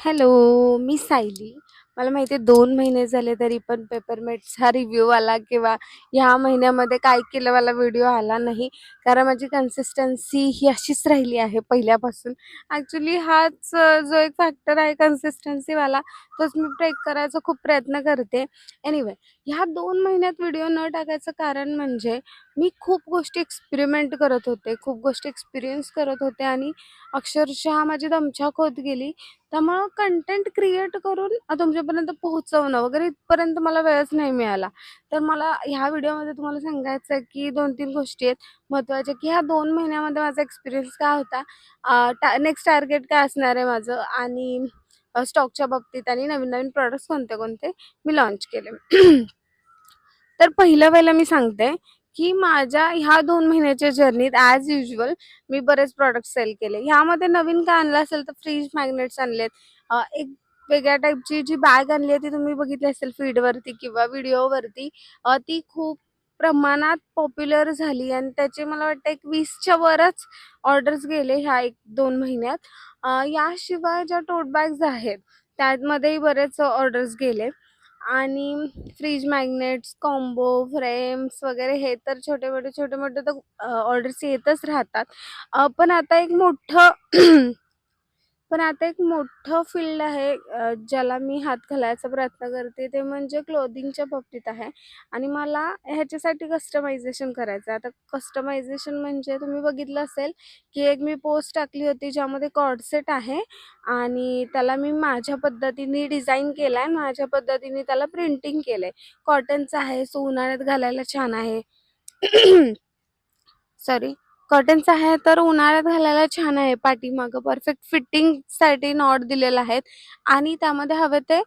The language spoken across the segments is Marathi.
हॅलो, मी सायली. मला माहिती आहे 2 महिने झाले तरी पण पेपरमेटचा रिव्ह्यू आला किंवा ह्या महिन्यामध्ये काय केलं मला व्हिडिओ आला नाही. कारण माझी कन्सिस्टन्सी ही अशीच राहिली आहे पहिल्यापासून. ॲक्चुअली हाच जो एक फॅक्टर आहे कन्सिस्टन्सीवाला तोच मी ब्रेक करायचा खूप प्रयत्न करते. एनिवे ह्या 2 महिन्यात व्हिडिओ न टाकायचं कारण म्हणजे मी खूप गोष्टी एक्सपेरिमेंट करत होते, खूप गोष्टी एक्सपिरियन्स करत होते आणि अक्षरशः माझी दमछाक होत गेली. त्यामुळं कंटेंट क्रिएट करून तुमच्यापर्यंत पोहोचवणं वगैरे इथपर्यंत मला वेळच नाही मिळाला. तर मला ह्या व्हिडिओमध्ये तुम्हाला सांगायचं आहे, की 2-3 गोष्टी आहेत महत्त्वाच्या, की ह्या 2 महिन्यामध्ये माझा एक्सपिरियन्स काय होता, नेक्स्ट टार्गेट काय असणार आहे माझं आणि स्टॉकच्या बाबतीत आणि नवीन-नवीन प्रॉडक्ट्स कोणते-कोणते मी लॉन्च केले. तर पहिलं मी सांगते, की माझ्या ह्या 2 महिन्याच्या जर्नीत ॲज युजुअल मी बरेच प्रॉडक्ट सेल केले. ह्यामध्ये नवीन काय आणलं असेल तर फ्रीज मॅग्नेट्स आणलेत. एक वेगळ्या टाईपची जी बॅग आणली आहे ती तुम्ही बघितली असेल फीडवरती किंवा व्हिडिओवरती. ती खूप प्रमाणात पॉप्युलर झाली आणि त्याचे मला वाटतं एक 20च्या वरच ऑर्डर्स गेले ह्या 1-2 महिन्यात. याशिवाय ज्या टोट बॅग्स आहेत त्यामध्येही बरेच ऑर्डर्स गेले आणि फ्रीज मॅग्नेट्स, कॉम्बो, फ्रेम्स वगैरे हे तर छोटे-मोठे तर ऑर्डर्स येतच राहतात. पण आता एक मोठं पण आता एक मोठं फील्ड आहे ज्याला मी हात घालायचा प्रयत्न करते ते म्हणजे क्लोथिंगच्या बाबतीत आहे आणि मला ह्याच्यासाठी कस्टमायझेशन करायचं आहे. आता कस्टमायझेशन म्हणजे तुम्ही बघितलं असेल, की एक मी पोस्ट टाकली होती ज्यामध्ये कॉर्ड सेट आहे आणि त्याला मी माझ्या पद्धतीने डिझाइन केलाय, माझ्या पद्धतीने त्याला प्रिंटिंग केलंय. कॉटनचा आहे, सो उन्हाळ्यात घालायला छान आहे. सॉरी, कॉटनचा आहे तर उन्हाळ्यात घालायला छान आहे. पाठीमागं परफेक्ट फिटिंगसाठी नॉट दिलेला आहेत आणि त्यामध्ये हवे ते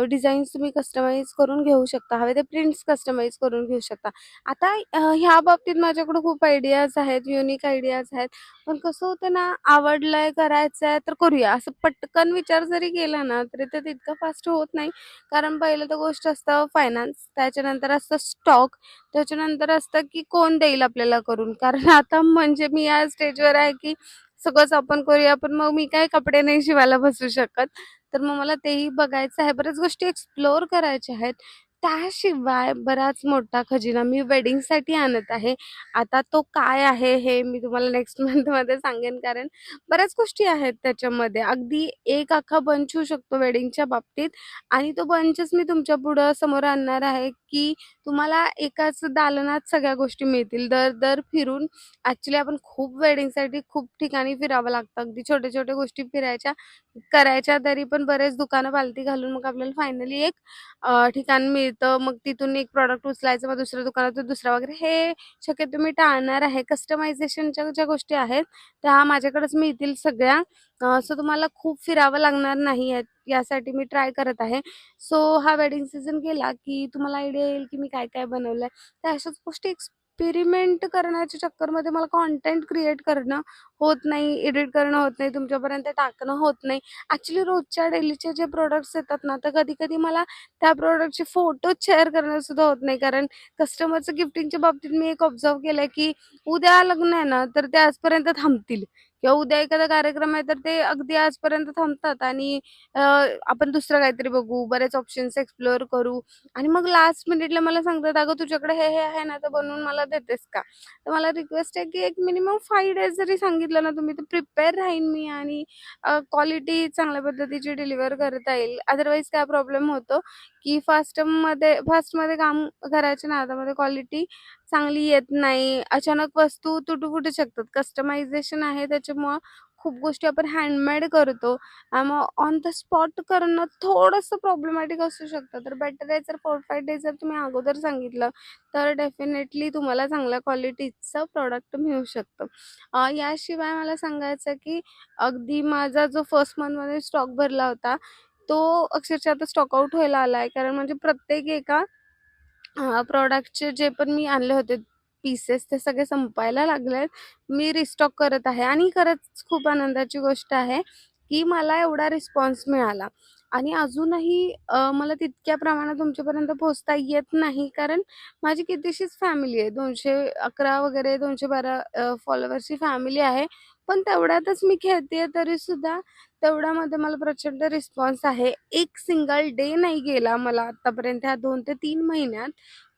डिझाईन्स तुम्ही कस्टमाइज करून घेऊ शकता. हवे ते प्रिंट्स कस्टमाइज करून घेऊ शकता. आता ह्या बाबतीत माझ्याकडे खूप आयडियाज आहेत, युनिक आयडियाज आहेत. पण कसं होतं ना, आवडलंय, करायचंय तर करूया असं पटकन विचार जरी केला ना, तरी ते तितकं फास्ट होत नाही. कारण पहिलं तर गोष्ट असतं फायनान्स, त्याच्यानंतर असतं स्टॉक, त्याच्यानंतर असतं की कोण देईल आपल्याला करून. कारण आता म्हणजे मी या स्टेजवर आहे की सगळंच आपण करूया, पण मग मी काय कपडे नाही शिवायला बसू शकत. तर मग मला तेही बघायचं आहे. बऱ्याच गोष्टी एक्सप्लोर करायच्या आहेत. त्याशिवाय बराच मोठा खजिना मी वेडिंगसाठी आणत आहे. आता तो काय आहे हे मी तुम्हाला नेक्स्ट मंथमध्ये सांगेन, कारण बऱ्याच गोष्टी आहेत त्याच्यामध्ये. अगदी एक अख्खा बंच होऊ शकतो वेडिंगच्या बाबतीत आणि तो बंचच मी तुमच्या पुढं समोर आणणार आहे, की तुम्हाला एकाच दालनात सगळ्या गोष्टी मिळतील. दर फिरून ॲक्चुअली आपण खूप वेडिंगसाठी खूप ठिकाणी फिरावं लागतं. अगदी छोट्या-छोट्या गोष्टी करायच्या तरी पण बरेच दुकानं पालती घालून मग आपल्याला फायनली एक ठिकाण मिळतं. मग तिथून एक प्रॉडक्ट उचलायचं, मग दुसऱ्या दुकानातून दुसरा वगैरे हे शक्यतो मी टाळणार आहे. कस्टमायझेशनच्या ज्या गोष्टी आहेत त्या माझ्याकडेच मिळतील सगळ्या. सो तुम्हाला खूप फिरावं लागणार नाही यासाठी मी ट्राय करत आहे. सो हा वेडिंग सीझन गेला, की तुम्हाला आयडिया येईल, की मी काय-काय बनवलंय. तर अशाच गोष्टी एक्सपेरिमेंट करण्याच्या चक्करमध्ये मला कंटेंट क्रिएट करणं होत नाही, एडिट करणं होत नाही, तुमच्यापर्यंत टाकणं होत नाही. ॲक्चुअली रोजच्या डेलीचे जे प्रॉडक्ट्स येतात ना, तर कधी-कधी मला त्या प्रॉडक्टचे फोटोज शेअर करणं सुद्धा होत नाही. कारण कस्टमरचं गिफ्टिंगच्या बाबतीत मी एक ऑब्झर्व्ह केलंय, की उद्या लग्न आहे ना, तर ते आजपर्यंत थांबतील किंवा उद्या एखादा कार्यक्रम आहे, तर ते अगदी आजपर्यंत थांबतात आणि आपण दुसरं काहीतरी बघू, बरेच ऑप्शन्स एक्सप्लोर करू आणि मग लास्ट मिनिटला मला सांगतात, "अगं तुझ्याकडे हे आहे ना, तर बनवून मला देतेस का?" तर मला रिक्वेस्ट आहे, की एक मिनिमम 5 डेज जरी सांगितलं ना तुम्ही, तर प्रिपेअर राहीन मी आणि क्वालिटी चांगल्या पद्धतीची डिलिव्हर करता येईल. अदरवाईज काय प्रॉब्लेम होतो, की फास्टमध्ये काम करायच्या नादामध्ये क्वालिटी चांगली येत नाही. अचानक वस्तू तुटू-फुटू शकतात. कस्टमायझेशन आहे त्याच्यामुळं खूप गोष्टी आपण हँडमेड करतो. मग ऑन द स्पॉट करणं थोडंसं प्रॉब्लेमॅटिक असू शकतं. तर बेटर आहे जर 4-5 डेज जर तुम्ही अगोदर सांगितलं, तर डेफिनेटली तुम्हाला चांगल्या क्वालिटीचं प्रॉडक्ट मिळू शकतं. याशिवाय मला सांगायचं आहे, की अगदी माझा जो फर्स्ट मंथमध्ये स्टॉक भरला होता, तो अक्षरशः आता स्टॉक आउट व्हायला आला आहे. कारण म्हणजे प्रत्येक एका प्रॉडक्टचे जे पण मी आणले होते पीसेस ते सगळे संपायला लागलेत. मी रिस्टॉक करत आहे आणि खरंच खूप आनंदाची गोष्ट आहे, की मला एवढा रिस्पॉन्स मिळाला आणि अजूनही मला तितक्या प्रमाणात तुमच्यापर्यंत पोहोचता येत नाही. कारण माझी कितीशीच फॅमिली आहे. 211 वगैरे 212 फॉलोअर्सची फॅमिली आहे. पण तेवढ्यातच मी खेळतेय तरीसुद्धा तेवढ्यामध्ये मला प्रचंड रिस्पॉन्स आहे. एक सिंगल डे नाही गेला मला आत्तापर्यंत ह्या 2 ते 3 महिन्यात,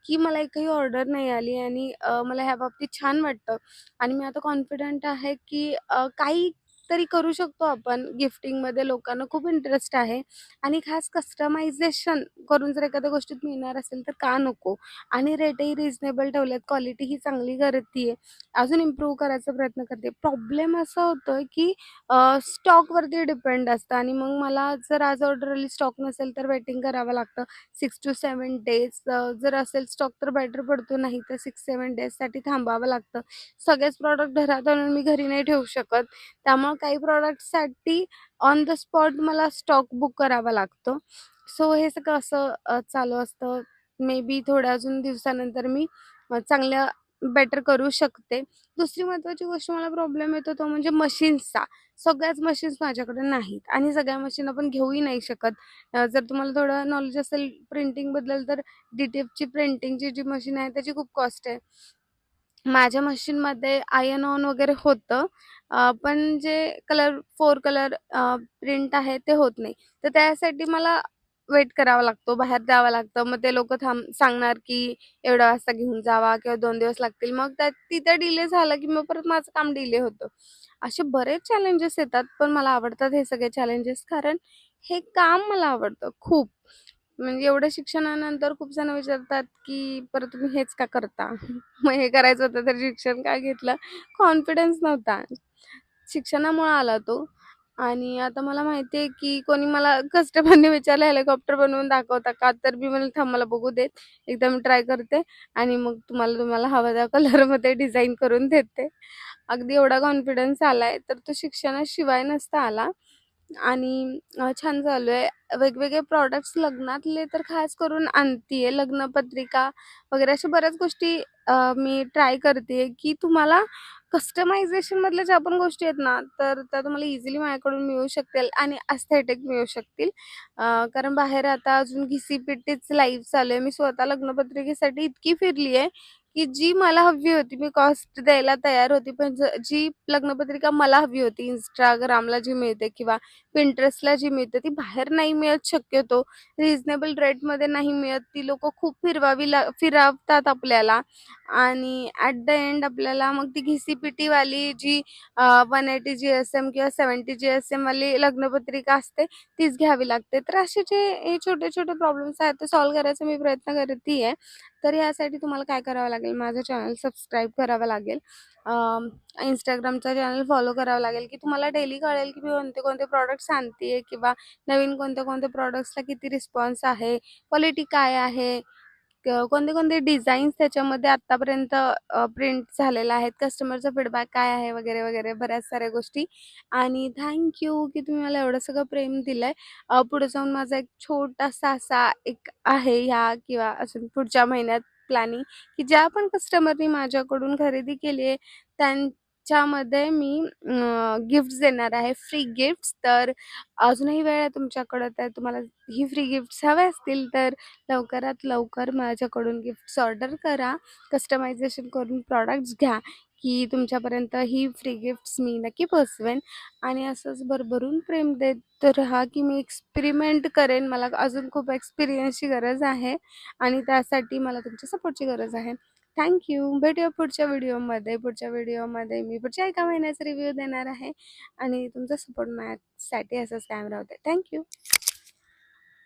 की मला एकही ऑर्डर नाही आली आणि मला ह्या बाबतीत छान वाटतं आणि मी आता कॉन्फिडंट आहे, की काहीतरी करू शकतो आपण. गिफ्टिंगमध्ये लोकांना खूप इंटरेस्ट आहे आणि खास कस्टमायझेशन करून जर एखाद्या गोष्टीत मिळणार असेल तर का नको? आणि रेटही रिझनेबल ठेवलेत, क्वालिटीही चांगली करतीये. अजून इम्प्रूव्ह करायचा प्रयत्न करते. प्रॉब्लेम असा होतोय, की स्टॉकवरती डिपेंड असतं आणि मग मला जर आज ऑर्डर आली, स्टॉक नसेल तर वेटिंग करावं लागतं 6 टू 7 डेज. जर असेल स्टॉक तर बेटर पडतो, नाही तर 6-7 डेजसाठी थांबावं लागतं. सगळेच प्रॉडक्ट घरात आणून मी घरी नाही ठेवू शकत. त्यामुळे काही प्रॉडक्ट्ससाठी ऑन द स्पॉट मला स्टॉक बुक करावा लागतो. सो हे सगळं असं चालू असतं. मे बी थोड्या अजून दिवसानंतर मी चांगल्या बेटर करू शकते. दुसरी महत्त्वाची गोष्ट मला प्रॉब्लेम येतो तो म्हणजे मशीन्सचा. सगळ्याच मशीन्स माझ्याकडे नाहीत आणि सगळ्या मशीन आपण घेऊही नाही शकत. जर तुम्हाला थोडं नॉलेज असेल प्रिंटिंगबद्दल तर DTFची प्रिंटिंगची जी मशीन आहे त्याची खूप कॉस्ट आहे. माझ्या मशीनमध्ये आयर्न ऑन वगैरे होतं. पण जे 4 कलर प्रिंट आहे ते होत नाही. तर त्यासाठी मला वेट करावा लागतो, बाहेर जावं लागतं. मग ते लोकं सांगणार की एवढ्या वाजता घेऊन जावा किंवा 2 दिवस लागतील. मग तिथं डिले झाला की मग परत माझं काम डिले होतं. असे बरेच चॅलेंजेस येतात, पण मला आवडतात हे सगळे चॅलेंजेस कारण हे काम मला आवडतं खूप. म्हणजे एवढ्या शिक्षणानंतर खूप जण विचारतात, की "परत तुम्ही हेच का करता?" मग हे करायचं होतं तर शिक्षण का घेतलं? कॉन्फिडन्स नव्हता. शिक्षणामुळे आला तो आणि आता मला माहिती आहे, की कोणी मला कस्टमरने विचारलं, "हेलिकॉप्टर बनवून दाखवता का?" तर मी म्हणले, "थांब मला बघू देत. एकदा मी ट्राय करते आणि मग तुम्हाला तुम्हाला हव्या त्या कलरमध्ये डिझाइन करून देते." अगदी एवढा कॉन्फिडन्स आलाय, तर तो शिक्षणाशिवाय नसता आला आणि छान चालू आहे. वेगवेगळे प्रॉडक्ट्स लग्नातले तर खास करून आणतीये. लग्नपत्रिका वगैरे अशा बऱ्याच गोष्टी मी ट्राय करतेय, की तुम्हाला कस्टमायझेशनमधल्या ज्या पण गोष्टी आहेत ना, तर त्या तुम्हाला इझिली माझ्याकडून मिळू शकतील आणि एस्थेटिक मिळू शकतील. कारण बाहेर आता अजून घिसी-पिट्टीच लाईफ चालू आहे. मी स्वतः लग्नपत्रिकेसाठी इतकी फिरली आहे, की जी मला हवी होती, मी कॉस्ट द्यायला तयार होती. पण जी लग्नपत्रिका मला हवी होती, Instagramला जी मिळते किंवा Pinterestला जी मिळते, ती बाहेर नाही मिळत शक्यतो. रिझनेबल रेटमध्ये नाही मिळत. ती लोकं खूप फिरवतात आपल्याला आणि ॲट द एंड आपल्याला मग ती घिसी-पिटीवाली जी 180 GSM किंवा 70 GSM वाली लग्नपत्रिका असते, तीच घ्यावी लागते. तर असे जे हे छोटे-छोटे प्रॉब्लेम्स आहेत, ते सॉल्व्ह करायचा मी प्रयत्न करतीये. तर यासाठी तुम्हाला काय करावं लागेल, माझं चॅनल सबस्क्राईब करावं लागेल. Instagramचा चॅनल फॉलो करावं लागेल, की तुम्हाला डेली कळेल, की मी कोणते-कोणते प्रॉडक्ट्स आणतीये किंवा नवीन कोणत्या-कोणत्या प्रॉडक्ट्सला किती रिस्पॉन्स आहे, क्वालिटी काय आहे, कोणते-कोणते डिझाईन्स त्याच्यामध्ये आत्तापर्यंत प्रिंट झालेल्या आहेत, कस्टमरचा फीडबॅक काय आहे, वगैरे, वगैरे बऱ्याच साऱ्या गोष्टी. आणि थँक यू, की तुम्ही मला एवढं सगळं प्रेम दिलंय. पुढे जाऊन माझा एक छोटासा असा एक आहे ह्या किंवा अजून पुढच्या महिन्यात प्लॅनिंग, की ज्या पण कस्टमरनी माझ्याकडून खरेदी केली आहे, त्यांच्यामध्ये मी गिफ्ट्स देणार आहे, फ्री गिफ्ट्स. तर अजूनही वेळ आहे तुमच्याकडं, तर तुम्हाला ही फ्री गिफ्ट्स हवे असतील, तर लवकरात लवकर माझ्याकडून गिफ्ट्स ऑर्डर करा. कस्टमायझेशन करून प्रॉडक्ट्स घ्या, की तुमच्यापर्यंत ही फ्री गिफ्ट्स मी नक्की पोहोचवेन आणि असंच भरभरून प्रेम देत राहा, की मी एक्सपेरिमेंट करेन. मला अजून खूप एक्सपिरियन्सची गरज आहे आणि त्यासाठी मला तुमच्या सपोर्टची गरज आहे. Thank you. भेटूया पुढच्या व्हिडिओमध्ये. पुढच्या व्हिडिओमध्ये मी पुढच्या 1 महिन्याचा रिव्ह्यू देणार आहे आणि तुमचा सपोर्ट माझ्यासाठी असंच कायम राहू दे. Thank you.